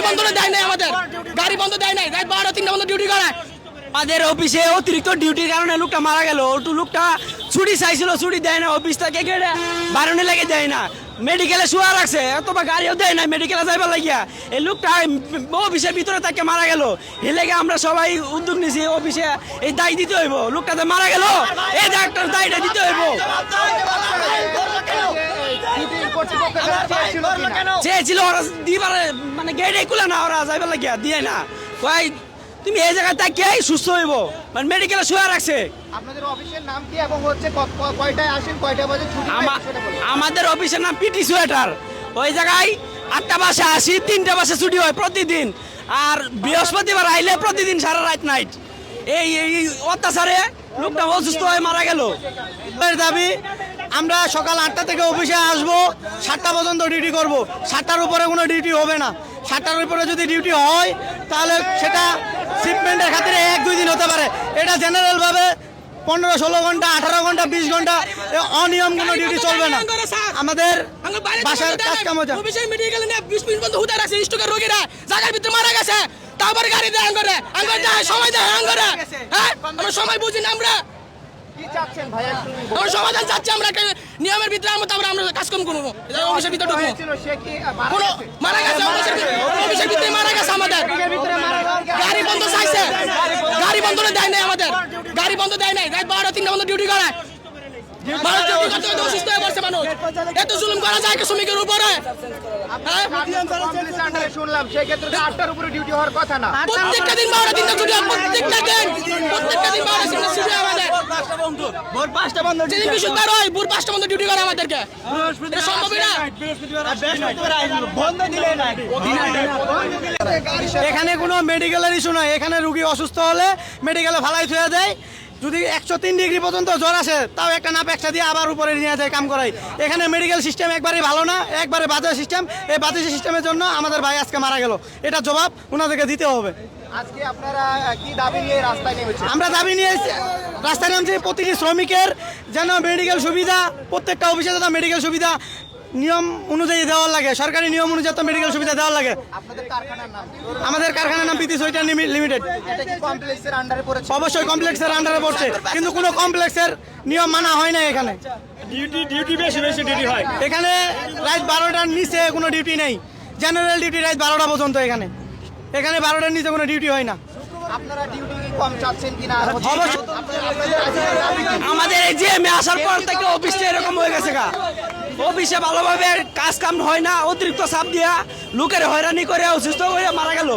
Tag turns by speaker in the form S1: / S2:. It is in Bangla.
S1: বন্ধ দেয় নাই আমাদের, গাড়ি বন্ধ দেয় নাই, রাত 12টা 3টা বন্ধ ডিউটি করে।
S2: আমাদের অফিসে অতিরিক্ত ডিউটির কারণে লোকটা মারা গেল। ওটু লোকটা ছুটি চাইছিল, ছুটি দেয় না, অফিস থেকে গেলে বারণে লেগে দেয় না, মেডিকেলে শুয়া রাখছে, অথবা গাড়িও দেয় না মেডিকেলে যাইবার লাগিয়া। এই লোকটা অফিসের ভিতরে তাকে মারা গেল। এ লেগে আমরা সবাই উদ্যোগ নিছি, অফিসে এই দায় দিতে হইব। লোকটাতে মারা গেল, এই ডাক্তার দায়টা দিতে হইব। চেয়েছিল ওরা দিবারে, মানে গেটে খুলে না, ওরা যাইবার লাগিয়া দিয়ে না। কয় তুমি এই জায়গায় তাকিয়ে সুস্থ হইব, মানে মেডিকেলে শুয়ে রাখছে।
S3: আপনাদের অফিসের নাম কি এবং হচ্ছে কয়টায় আসেন, কয়টা বাজে ছুটি হয় সেটা বলুন।
S2: আমাদের অফিসের নাম পিটি সোয়েটার। ওই জায়গায় 8টা বাসে আসি, 3টা বাসে ছুটি হয় প্রতিদিন। আর বৃহস্পতিবার আইলে প্রতিদিন সারা রাত নাইট। এই অত্যাচারে লোকটা অসুস্থ হয়ে মারা গেল। দাবি আমরা সকাল 8টা থেকে অফিসে আসবো, 7টা পর্যন্ত ডিউটি করব। 7টার উপরে কোনো ডিউটি হবে না। 7টার উপরে যদি ডিউটি হয় তাহলে সেটা শিপমেন্টের খাতিরে 1-2 দিন হতে পারে। এটা জেনারেলভাবে 15-16 ঘন্টা, 18 ঘন্টা, 20 ঘন্টা অনিয়ম কোনো ডিউটি চলবে না। আমাদের বাসার কাজ কাম হচ্ছে।
S1: অফিসে মেডিকেল নিয়ে 20 মিনিট বন্ধ হুদা রাখছে, স্ট্রোকের রোগীরা জায়গার ভিতরে মারা গেছে। তারপরে গাড়ি দেয় করে, আঙ্গর যায় সময় দেয় আঙ্গরে। হ্যাঁ, আমরা সময় বুঝি না। আমরা
S3: কি চাচ্ছেন ভাইয়া?
S1: আমরা সমাধান চাচ্ছি, আমরা নিয়মের ভিতরে আমরা কাজকর্ম করবো, অফিসের ভিতরে ঢুকবো।
S3: হয়েছিল সে কি
S1: কোনো মারা গেছে, অফিসের ভিতরে মারা গেছে আমাদের। গাড়ি বন্ধ চাইছে, গাড়ি বন্ধ দেয় নাই আমাদের, গাড়ি বন্ধ দেয় নাই, রাত 12টা 3টা বন্ধ ডিউটি করে। মানুষ ডিউটি করতে করতে অসুস্থ হয়ে পড়ছে মানুষ। এত জুলুম করা যায় কি শ্রমিকের উপরে? হ্যাঁ,
S3: শুনলাম সেই ক্ষেত্রে 8টার উপরে ডিউটি হওয়ার কথা না।
S1: প্রত্যেকটা দিন 12টা 3টা ছুটি হয়, প্রত্যেকটা দিন 12টা 3টা ছুটি হয় আমাদের।
S2: ভোর 5টা বন্ধ,
S1: যেদিন বৃহস্পতিবার হয় ভোর 5টা বন্ধ ডিউটি করে আমাদেরকে। এটা সম্ভবই না।
S2: এখানে কোনো মেডিকেলের ইস্যু নয়। এখানে রুগী অসুস্থ হলে মেডিকেলে ফালাই থুয়ে দেয়। যদি 103 ডিগ্রি পর্যন্ত জ্বর আসে তাও একটা নাপ একটা দিয়ে আবার উপরে নিয়ে যায়, কাম করাই। এখানে মেডিকেল সিস্টেম একবারে ভালো না, একবারে বাজে সিস্টেম। এই বাজে সিস্টেমের জন্য আমাদের ভাই আজকে মারা গেল। এটা জবাব ওনাদেরকে দিতে হবে।
S3: আজকে আপনারা কি দাবি নিয়ে রাস্তায় নেমেছেন?
S2: আমরা দাবি নিয়ে রাস্তায় নামছি, প্রতিটি শ্রমিকের যেন মেডিকেল সুবিধা, প্রত্যেকটা অফিসে যেন মেডিকেল সুবিধা নিয়ম অনুযায়ী দেওয়ার লাগে, সরকারি নিয়ম অনুযায়ী তো মেডিকেল সুবিধা দেওয়ার লাগে।
S3: আপনাদের কারখানার নাম কি?
S2: আমাদের কারখানার নাম পিটি সোয়েটার লিমিটেড।
S3: এটা কি কমপ্লেক্সের আন্ডারে পড়েছে?
S2: অবশ্যই কমপ্লেক্সের আন্ডারে পড়ছে, কিন্তু কোনো কমপ্লেক্সের নিয়ম মানা হয় না। এখানে ডিউটি বেশি ডিউটি হয়। এখানে রাত 12টার নিচে কোনো ডিউটি নেই। জেনারেল ডিউটি রাত 12টা পর্যন্ত। এখানে 12টার নিচে কোনো ডিউটি হয় না।
S3: আপনারা ডিউটি কম চাচ্ছেন কিনা?
S2: অবশ্যই। আমাদের এই যে আসার পর থেকে অফিসটা এরকম হয়ে গেছে গা। অফিসে ভালোভাবে কাজ কাম হয় না, অতিরিক্ত চাপ দিয়া লোকের হয়রানি করে অসুস্থ হয়ে মারা গেল।